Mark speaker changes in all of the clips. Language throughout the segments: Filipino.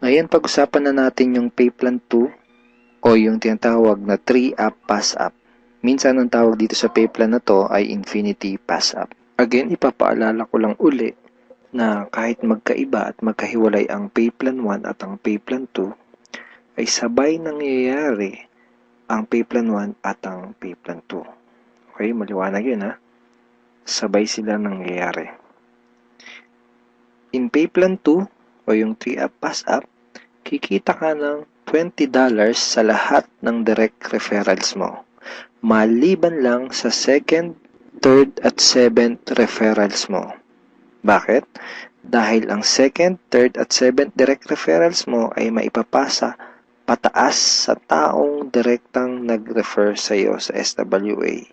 Speaker 1: Ngayon, pag-usapan na natin yung Payplan 2 o yung tinatawag na 3-up pass-up. Minsan, ang tawag dito sa Payplan na to ay Infinity Pass-up. Again, ipapaalala ko lang uli na kahit magkaiba at magkahiwalay ang Payplan 1 at ang Payplan 2, ay sabay nangyayari ang Payplan 1 at ang Payplan 2. Okay, maliwanag yun ha. Sabay sila nangyayari. In Payplan 2 o yung 3-up pass-up, kikita ka ng $20 sa lahat ng direct referrals mo, maliban lang sa second, third at seventh referrals mo. Bakit? Dahil ang second, third at seventh direct referrals mo ay maipapasa pataas sa taong direktang nag-refer sa iyo sa SWA.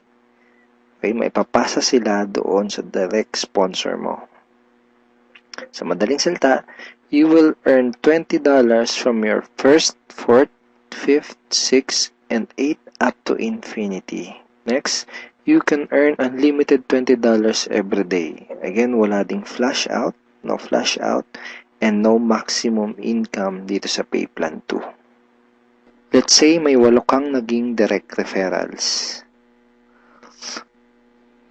Speaker 1: Okay, maipapasa sila doon sa direct sponsor mo. Sa madaling salita, you will earn $20 from your first, fourth, fifth, sixth, and 8th up to infinity. Next, you can earn unlimited $20 every day. Again, wala ding flash out, no flash out, and no maximum income dito sa Payplan 2. Let's say may 8 kang naging direct referrals.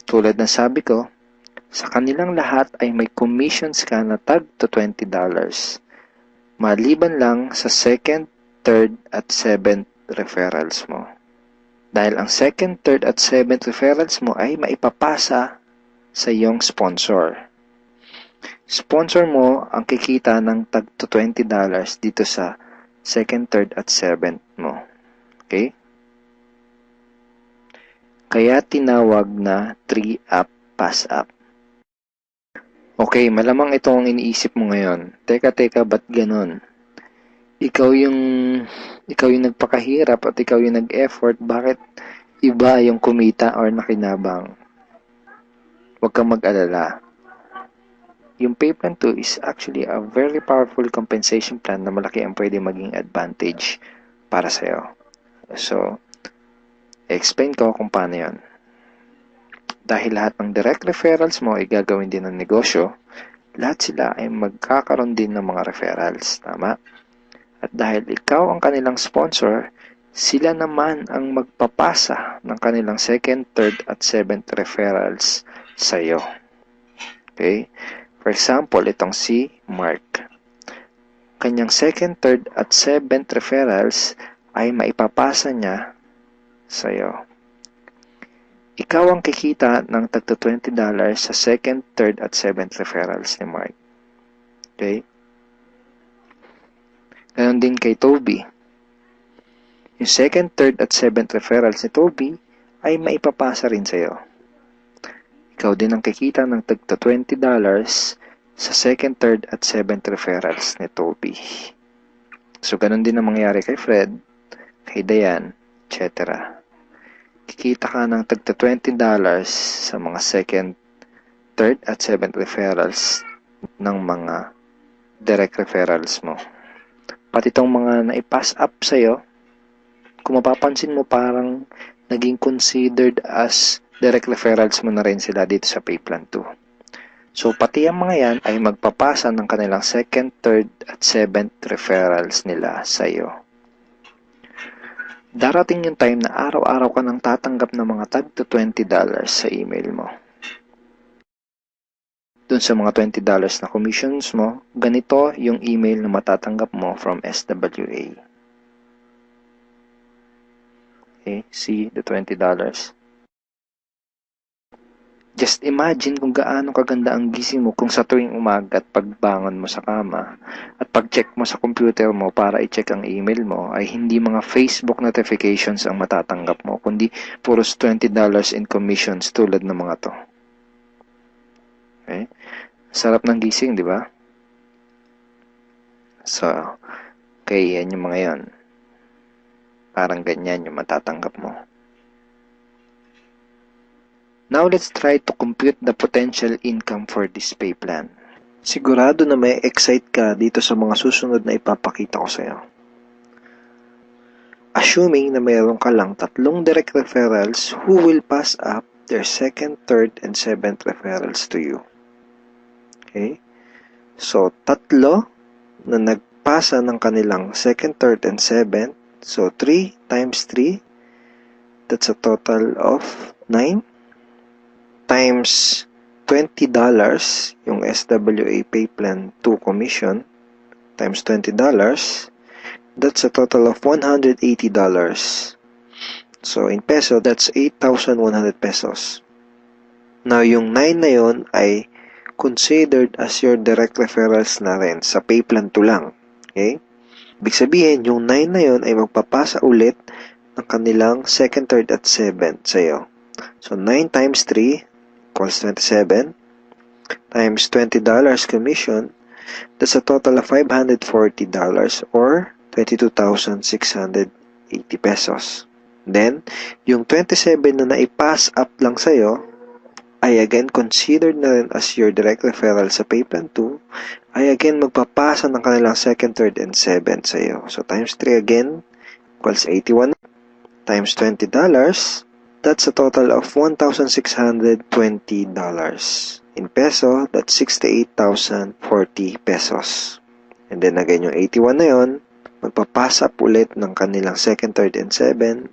Speaker 1: Tulad ng sabi ko, sa kanilang lahat ay may commissions ka na tag to $20. Maliban lang sa second, third, at seventh referrals mo. Dahil ang second, third, at seventh referrals mo ay maipapasa sa iyong sponsor. Sponsor mo ang kikita ng tag to $20 dito sa second, third, at seventh mo. Okay? Kaya tinawag na 3-up pass-up. Okay, malamang ito ang iniisip mo ngayon. Teka, ba't ganon? Ikaw yung nagpakahirap at ikaw yung nag-effort, bakit iba yung kumita or nakinabang? Huwag kang mag-alala. Yung Payplan 2 is actually a very powerful compensation plan na malaki ang pwede maging advantage para sa'yo. So, explain ko kung paano yun. Dahil lahat ng direct referrals mo ay gagawin din ng negosyo, lahat sila ay magkakaroon din ng mga referrals. Tama? At dahil ikaw ang kanilang sponsor, sila naman ang magpapasa ng kanilang second, third, at seventh referrals sa iyo. Okay? For example, itong si Mark. Kanyang second, third, at seventh referrals ay maipapasa niya sa iyo. Ikaw ang kikita ng tagto $20 sa second, third, at seventh referrals ni Mark. Okay? Ganon din kay Toby. Yung second, third, at seventh referrals ni Toby ay maipapasa rin sa iyo. Ikaw din ang kikita ng tagto $20 sa second, third, at seventh referrals ni Toby. So, ganon din ang mangyayari kay Fred, kay Diane, etc. Kikita ka ng tagto $20 sa mga second, third, at seventh referrals ng mga direct referrals mo. Pati itong mga naipass up sa'yo, kung mapapansin mo parang naging considered as direct referrals mo na rin sila dito sa Payplan 2. So, pati ang mga yan ay magpapasa ng kanilang second, third, at seventh referrals nila sa'yo. Darating yung time na araw-araw ka nang tatanggap ng mga tag to $20 sa email mo. Doon sa mga $20 na commissions mo, ganito yung email na matatanggap mo from SWA. Okay, see the $20? Just imagine kung gaano kaganda ang gising mo kung sa tuwing umaga at pagbangon mo sa kama at pag-check mo sa computer mo para i-check ang email mo ay hindi mga Facebook notifications ang matatanggap mo, kundi puros $20 in commissions tulad ng mga to. Okay? Sarap ng gising, di ba? So, okay, yan yung mga yan. Parang ganyan yung matatanggap mo. Now, let's try to compute the potential income for this pay plan. Sigurado na may excite ka dito sa mga susunod na ipapakita ko sa iyo. Assuming na mayroon ka lang 3 direct referrals who will pass up their second, third, and seventh referrals to you. Okay? So, 3 na magpapasa ng kanilang 2nd, 3rd, and 7th. So, 3 times 3, that's a total of 9 times $20 yung SWA Pay Plan 2 commission times $20, that's a total of $180. So, in peso, that's 8,100 pesos. Now, yung 9 na yun ay considered as your direct referrals na rin sa Pay Plan 2 lang. Okay? Ibig sabihin, yung 9 na yun ay magpapasa ulit ng kanilang 2nd, 3rd, at 7th sa'yo. So, 9 times 3 equals 27 times $20 commission, that's a total of $540 or 22,680 pesos. Then, yung 27 na naipass up lang sa'yo ay again considered na rin as your direct referral sa Pay Plan 2, ay again magpapasa ng kanilang 2nd, 3rd, and 7th sa'yo. So, times 3 again equals 81 times $20, that's a total of $1,620. In peso, that's 68,040 pesos. And then again, yung 81 na yun, magpapasa up ulit ng kanilang 2nd, 3rd, and 7th.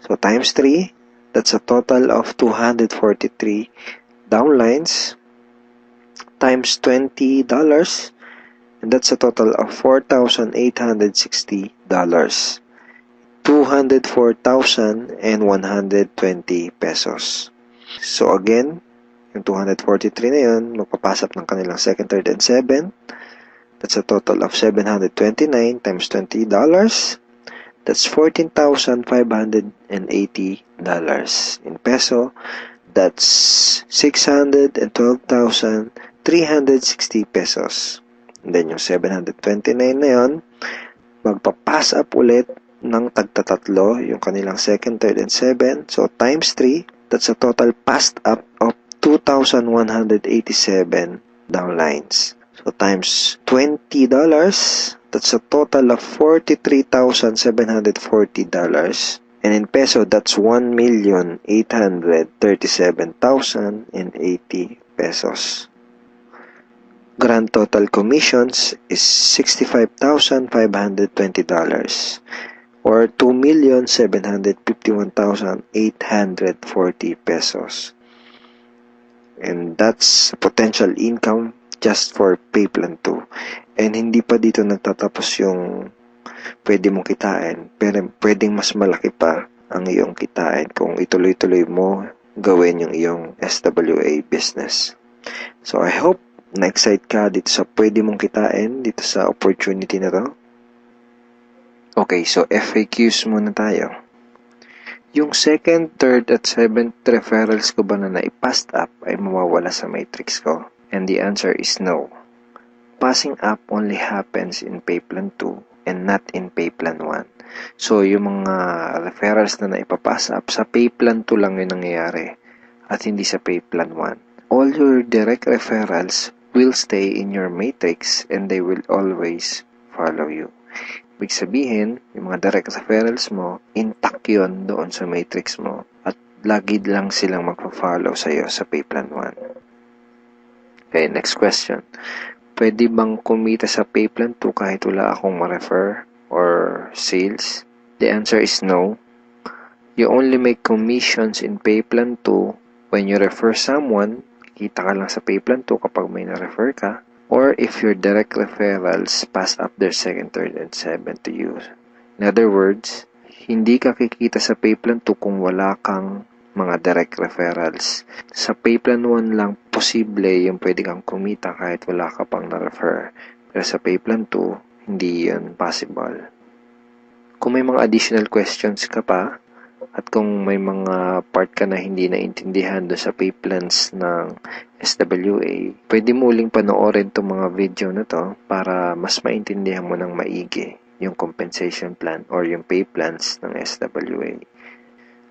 Speaker 1: So, times 3, that's a total of 243 downlines times $20, and that's a total of $4,860. 204,120 pesos. So again, yung 243 na yun, magpapasap ng kanilang 2nd, 3rd, and 7th. That's a total of $729 times $20. That's $14,580. In peso, that's 612,360 pesos. And then yung 729 na yun, magpapass up ulit ng tagtatatlo, yung kanilang 2nd, 3rd, and 7th. So, times 3, that's a total passed up of 2,187 downlines. So, times $20, that's a total of $43,740. And in peso, that's 1,837,080 pesos. Grand total commissions is $65,520 or 2,751,840 pesos. And that's potential income just for Pay Plan 2. And hindi pa dito nagtatapos yung pwede mong kitain, pero pwedeng mas malaki pa ang iyong kitain kung ituloy-tuloy mo gawin yung iyong SWA business. So I hope na-excite ka dito sa pwede mong kitain dito sa opportunity na to. Okay, so FAQs muna tayo. Yung 2nd, 3rd, at 7th referrals ko ba na naipassed up ay mawawala sa matrix ko? And the answer is no. Passing up only happens in Pay Plan 2 and not in Pay Plan 1. So, yung mga referrals na naipapass up, sa Pay Plan 2 lang yun nangyayari at hindi sa Pay Plan 1. All your direct referrals will stay in your matrix and they will always follow you. Ibig sabihin, yung mga direct referrals mo, intact yun doon sa matrix mo at lagi lang silang magpa-follow sa'yo sa Pay Plan 1. Okay, next question. Pwede bang kumita sa Pay Plan 2 kahit wala akong ma-refer or sales? The answer is no. You only make commissions in Pay Plan 2 when you refer someone. Kita ka lang sa Pay Plan 2 kapag may na-refer ka. Or if your direct referrals pass up their 2nd, 3rd, and 7th to you. In other words, hindi ka kikita sa Pay Plan 2 kung wala kang mga direct referrals. Sa Pay Plan 1 lang posible yung pwede kang kumita kahit wala ka pang na-refer. Pero sa Pay Plan 2, hindi yun possible. Kung may mga additional questions ka pa, at kung may mga part ka na hindi naintindihan doon sa pay plans ng SWA, pwede mo uling panoorin itong mga video na to para mas maintindihan mo ng maigi yung compensation plan or yung pay plans ng SWA.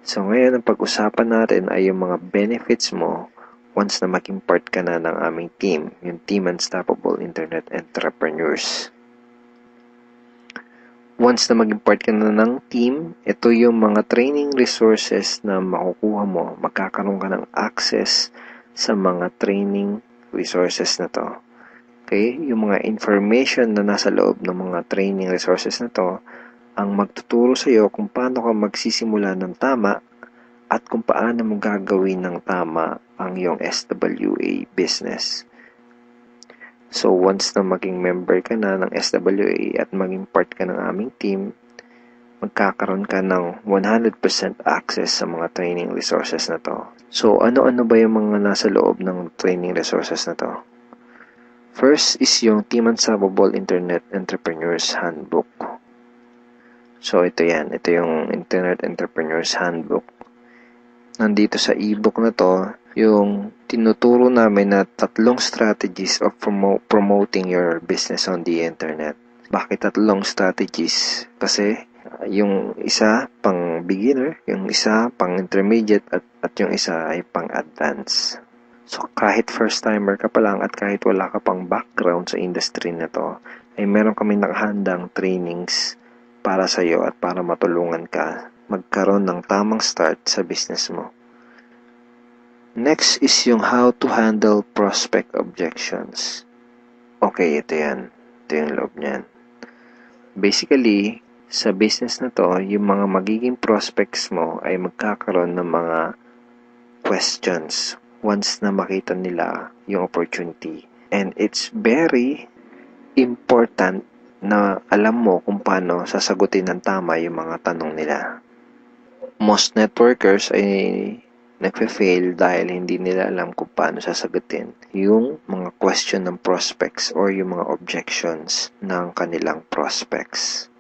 Speaker 1: So ngayon, ang pag-usapan natin ay yung mga benefits mo once na maging part ka na ng aming team, yung Team Unstoppable Internet Entrepreneurs. Once na maging part ka na ng team, ito yung mga training resources na makukuha mo. Magkakaroon ka ng access sa mga training resources na to. Okay? Yung mga information na nasa loob ng mga training resources na to ang magtuturo sa iyo kung paano ka magsisimula ng tama at kung paano mo gagawin ng tama ang iyong SWA business. So, once na maging member ka na ng SWA at maging part ka ng aming team, magkakaroon ka ng 100% access sa mga training resources na to. So, ano-ano ba yung mga nasa loob ng training resources na to? First is yung Team Unstoppable Internet Entrepreneurs Handbook. So, ito yan. Ito yung Internet Entrepreneurs Handbook. Nandito sa ebook na to, yung tinuturo namin na 3 strategies of promoting your business on the internet. Bakit 3 strategies? Kasi yung isa pang beginner, yung isa pang intermediate at yung isa ay pang advanced. So kahit first timer ka pa lang at kahit wala ka pang background sa industry na to, ay meron kami nakahandang trainings para sa iyo at para matulungan ka magkaroon ng tamang start sa business mo. Next is yung how to handle prospect objections. Okay, ito yan. Ito yung loob niyan. Basically, sa business na to, yung mga magiging prospects mo ay magkakaroon ng mga questions once na makita nila yung opportunity. And it's very important na alam mo kung paano sasagutin ng tama yung mga tanong nila. Most networkers ay nagfe-fail dahil hindi nila alam kung paano sasagutin yung mga question ng prospects or yung mga objections ng kanilang prospects.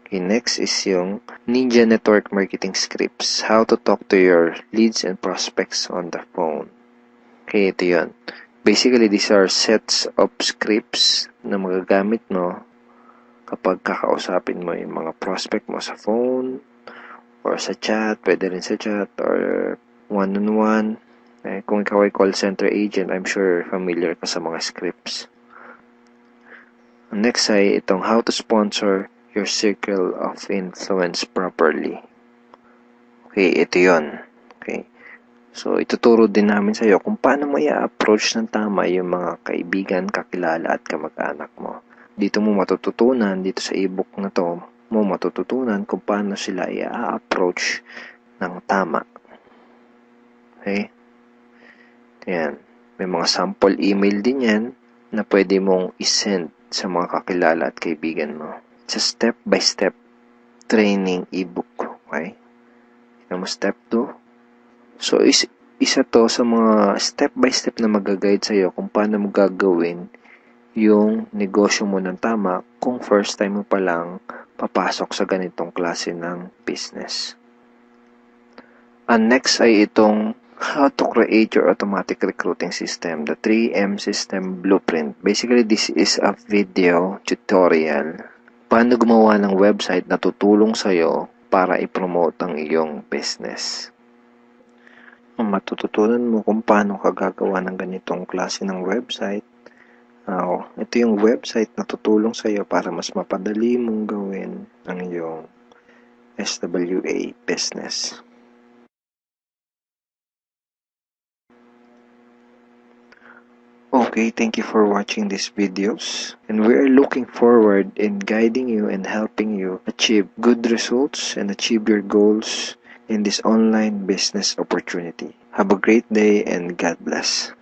Speaker 1: Okay, next is yung Ninja Network Marketing Scripts. How to talk to your leads and prospects on the phone. Okay, ito yun. Basically, these are sets of scripts na magagamit mo kapag kakausapin mo yung mga prospect mo sa phone, or sa chat, pwede rin sa chat, or one-on-one. Kung ikaw ay call center agent, I'm sure familiar ka sa mga scripts. Next ay itong how to sponsor your circle of influence properly. Okay, ito yun. Okay. So, ituturo din namin sa iyo kung paano mo i-approach ng tama yung mga kaibigan, kakilala at kamag-anak mo. Dito mo matututunan, dito sa ebook na to, mo matututunan kung paano sila i-approach ng tama. Okay? Yan. May mga sample email din yan na pwede mong isend sa mga kakilala at kaibigan mo. It's a step-by-step training ebook. Okay? Tignan mo step 2. So, isa to sa mga step-by-step na mag-guide sa'yo kung paano mo gagawin yung negosyo mo ng tama kung first time mo pa lang papasok sa ganitong klase ng business. And next ay itong how to create your automatic recruiting system, the 3M system blueprint. Basically, this is a video tutorial paano gumawa ng website na tutulong sa'yo para i-promote ang iyong business. Matututunan mo kung paano ka gagawa ng ganitong klase ng website. Ito yung website na tutulong sa iyo para mas mapadali mong gawin ang iyong SWA business. Okay, thank you for watching these videos. And we are looking forward in guiding you and helping you achieve good results and achieve your goals in this online business opportunity. Have a great day and God bless.